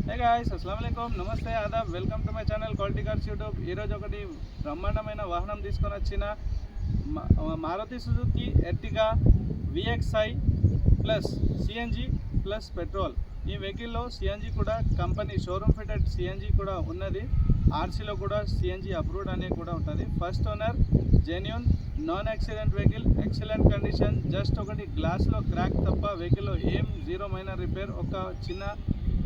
Hey guys, అస్సలాము అలైకుం, నమస్తే, ఆదాబ్, welcome to my channel Quality Cars YouTube. ఈరోజు ఒకటి బ్రహ్మాండమైన వాహనం తీసుకొని వచ్చిన Maruti Suzuki Ertiga VXI plus CNG plus petrol. ఈ వెహికల్లో సిఎన్జి కూడా కంపెనీ షోరూమ్ ఫిటెడ్ సిఎన్జి కూడా ఉన్నది. ఆర్సీలో కూడా సిఎన్జి అప్రూవ్డ్ అనేది కూడా ఉంటుంది. First owner, genuine, non accident vehicle, excellent condition. Just ఒకటి గ్లాస్లో క్రాక్ తప్ప వెహికల్లో ఏం జీరో మైనర్ రిపేర్, ఒక చిన్న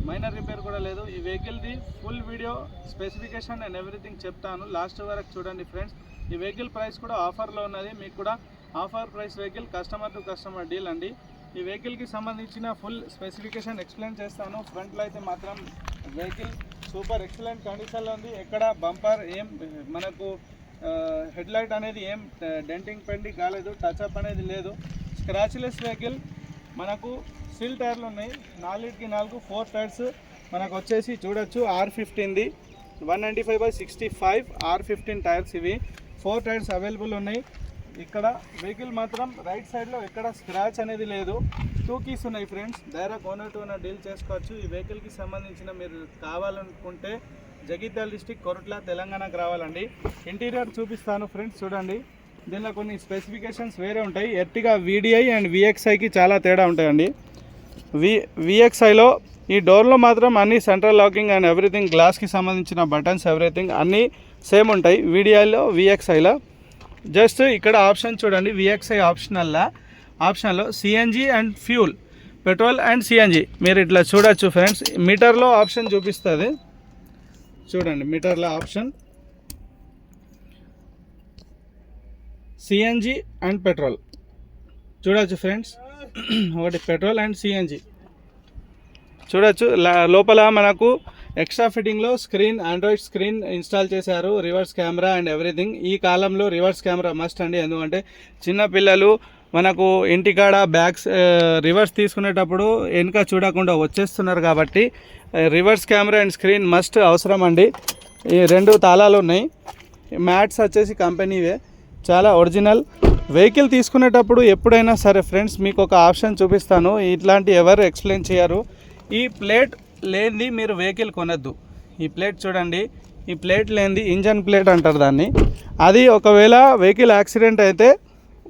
మైనర్ రిపేర్ కూడా లేదు. ఈ వెహికల్ది full video, specification and everything చెప్తాను, లాస్ట్ వరకు చూడండి ఫ్రెండ్స్. ఈ వెహికల్ ప్రైస్ కూడా ఆఫర్లో ఉన్నది, మీకు కూడా offer price vehicle, customer to customer deal అండి. ఈ వెహికల్కి సంబంధించిన ఫుల్ స్పెసిఫికేషన్ ఎక్స్ప్లెయిన్ చేస్తాను. ఫ్రంట్లో అయితే మాత్రం వెహికల్ సూపర్ ఎక్సలెంట్ కండిషన్లో ఉంది. ఎక్కడ బంపర్ ఏం మనకు హెడ్ లైట్ అనేది ఏం డెంటింగ్ పెండింగ్ కాలేదు, టచ్అప్ అనేది లేదు. Scratchless vehicle. మనకు స్టీల్ టైర్లు ఉన్నాయి, 4కి 4 4 టైర్స్ మనకు వచ్చేసి చూడొచ్చు. R15ది 195/65 R15 టైర్స్. ఇవి 4 టైర్స్ అవైలబుల్ ఉన్నాయి. ఇక్కడ వెహికల్ మాత్రం రైట్ సైడ్లో ఎక్కడ స్క్రాచ్ అనేది లేదు. 2 కీస్ ఉన్నాయి friends, direct owner to owner deal చేసుకోవచ్చు. ఈ వెహికల్కి సంబంధించిన మీరు కావాలనుకుంటే జగిత్యాల డిస్టిక్, కొరట్ల, తెలంగాణకు రావాలండి. ఇంటీరియర్ చూపిస్తాను ఫ్రెండ్స్, చూడండి. దీనిలో కొన్ని స్పెసిఫికేషన్స్ వేరే ఉంటాయి. ఎర్టిగా VDI అండ్ VXIకి చాలా తేడా ఉంటాయండి. VXIలో ఈ డోర్లో మాత్రం అన్ని సెంట్రల్ లాకింగ్ అండ్ ఎవ్రీథింగ్, గ్లాస్కి సంబంధించిన బటన్స్ ఎవ్రీథింగ్ అన్నీ సేమ్ ఉంటాయి. VDIలో, VXIలో జస్ట్ ఇక్కడ ఆప్షన్ చూడండి. VXI ఆప్షన్లో CNG and fuel, petrol and CNG మీరు ఇట్లా చూడొచ్చు ఫ్రెండ్స్. మీటర్లో ఆప్షన్ చూపిస్తుంది, చూడండి. మీటర్లో ఆప్షన్ సిఎన్జి అండ్ పెట్రోల్ చూడొచ్చు ఫ్రెండ్స్. ఒకటి పెట్రోల్ అండ్ సిఎన్జి చూడొచ్చు. లోపల మనకు ఎక్స్ట్రా ఫిట్టింగ్లో స్క్రీన్, ఆండ్రాయిడ్ స్క్రీన్ ఇన్స్టాల్ చేశారు. Reverse camera and everything. ఈ కాలంలో రివర్స్ కెమెరా మస్ట్ అండి, ఎందుకంటే చిన్నపిల్లలు మనకు ఇంటికాడ బ్యాగ్స్ రివర్స్ తీసుకునేటప్పుడు వెనుక చూడకుండా వచ్చేస్తున్నారు కాబట్టి reverse camera and screen must అవసరం అండి. ఈ 2 తాళాలు ఉన్నాయి. మ్యాట్స్ వచ్చేసి కంపెనీవే, చాలా ఒరిజినల్. వెహికల్ తీసుకునేటప్పుడు ఎప్పుడైనా సరే ఫ్రెండ్స్ మీకు ఒక ఆప్షన్ చూపిస్తాను, ఇట్లాంటి ఎవరు ఎక్స్ప్లెయిన్ చేయరు. ఈ ప్లేట్ లేనిది మీరు వెహికల్ కొనద్దు. ఈ ప్లేట్ చూడండి, ఈ ప్లేట్ లేనిది ఇంజన్ ప్లేట్ అంటారు దాన్ని. అది ఒకవేళ వెహికల్ యాక్సిడెంట్ అయితే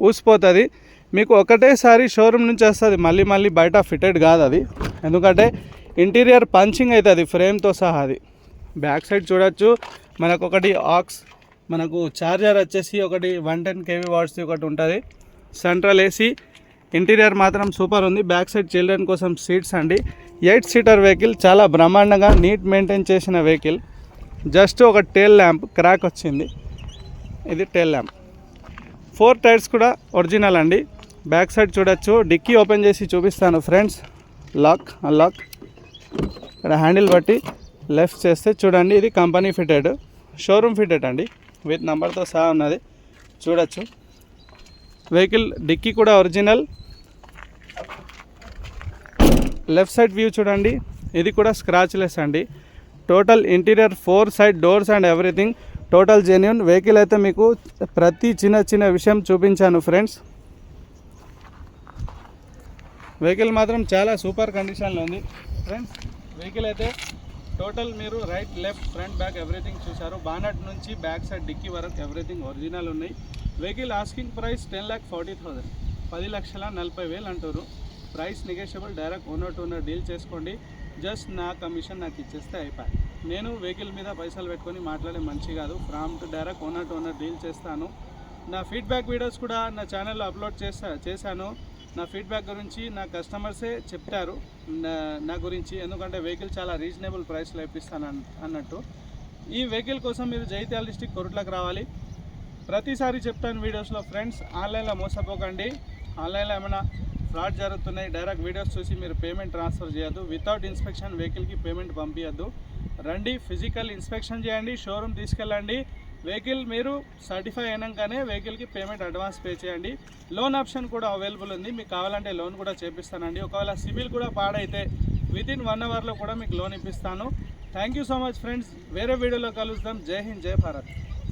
ఊసిపోతుంది. మీకు ఒకటేసారి షోరూమ్ నుంచి వస్తుంది, మళ్ళీ బయట ఫిటెడ్ కాదు అది. ఎందుకంటే ఇంటీరియర్ పంచింగ్ అవుతుంది ఫ్రేమ్తో సహా. అది బ్యాక్ సైడ్ చూడొచ్చు. మనకు ఒకటి ఆక్స్, మనకు ఛార్జర్ వచ్చేసి ఒకటి 110 kV వాట్స్ది ఒకటి ఉంటుంది. Central AC. ఇంటీరియర్ మాత్రం సూపర్ ఉంది. బ్యాక్ సైడ్ చిల్డ్రన్ కోసం సీట్స్ అండి. 8 సీటర్ వెహికల్, చాలా బ్రహ్మాండంగా నీట్ మెయింటైన్ చేసిన వెహికల్. జస్ట్ ఒక టేల్ ల్యాంప్ క్రాక్ వచ్చింది, ఇది టేల్ ల్యాంప్. 4 టైర్స్ కూడా ఒరిజినల్ అండి. బ్యాక్ సైడ్ చూడొచ్చు. డిక్కీ ఓపెన్ చేసి చూపిస్తాను ఫ్రెండ్స్. Lock, unlock. ఇక్కడ హ్యాండిల్ బట్టి లెఫ్ట్ చేస్తే చూడండి, ఇది కంపెనీ ఫిటెడ్, షోరూమ్ ఫిటెడ్ అండి, విత్ నెంబర్తో సహా ఉన్నది. చూడొచ్చు. వెహికల్ డిక్కీ కూడా ఒరిజినల్. లెఫ్ట్ సైడ్ వ్యూ చూడండి, ఇది కూడా స్క్రాచ్లెస్ అండి. Total interior 4 side doors and everything total genuine. Vehicle అయితే మీకు ప్రతి చిన్న విషయం చూపించాను ఫ్రెండ్స్. వెహికల్ మాత్రం చాలా సూపర్ కండిషన్లో ఉంది ఫ్రెండ్స్. వెహికల్ అయితే టోటల్ మీరు right, left, front, back everything చూశారు. బానట్ నుంచి బ్యాక్ సైడ్ డిక్కీ వరకు ఎవ్రీథింగ్ ఒరిజినల్ ఉన్నాయి. వెహికల్ ఆస్కింగ్ ప్రైస్ 10,40,000, 10,40,000 అంటారు. Price negotiable. Direct owner to owner deal చేసుకోండి. జస్ట్ నా కమిషన్ నాకు ఇచ్చేస్తే అయిపోయి. నేను వెహికల్ మీద పైసలు పెట్టుకొని మాట్లాడే మనిషి కాదు. From to direct owner to owner deal చేస్తాను. నా ఫీడ్బ్యాక్ వీడియోస్ కూడా నా ఛానల్లో అప్లోడ్ చేశాను. నా ఫీడ్బ్యాక్ గురించి నా కస్టమర్సే చెప్తారు నా గురించి, ఎందుకంటే వెహికల్ చాలా రీజనబుల్ ప్రైస్లో ఇప్పిస్తాను అన్నట్టు. ఈ వెహికల్ కోసం మీరు జగిత్యాల డిస్టిక్, కొరట్లకు రావాలి. ప్రతిసారి చెప్తాను వీడియోస్లో ఫ్రెండ్స్, ఆన్లైన్లో మోసపోకండి. ఆన్లైన్లో ఏమైనా ఫ్రాడ్ జరుగుతున్నాయి, డైరెక్ట్ వీడియోస్ చూసి మీరు పేమెంట్ ట్రాన్స్ఫర్ చేయొద్దు. వితౌట్ ఇన్స్పెక్షన్ వెహికల్కి పేమెంట్ పంపించద్దు. రండి, ఫిజికల్ ఇన్స్పెక్షన్ చేయండి, షోరూమ్ తీసుకెళ్ళండి. వెహికల్ మీరు సర్టిఫై అయినాకనే వెహికల్కి పేమెంట్ అడ్వాన్స్ పే చేయండి. లోన్ ఆప్షన్ కూడా అవైలబుల్ ఉంది, మీకు కావాలంటే లోన్ కూడా చేపిస్తానండి. ఒకవేళ సిబిల్ కూడా పాడైతే వితిన్ 1 అవర్లో కూడా మీకు లోన్ ఇప్పిస్తాను. Thank you so much friends. వేరే వీడియోలో కలుద్దాం. జై హింద్, జై భారత్.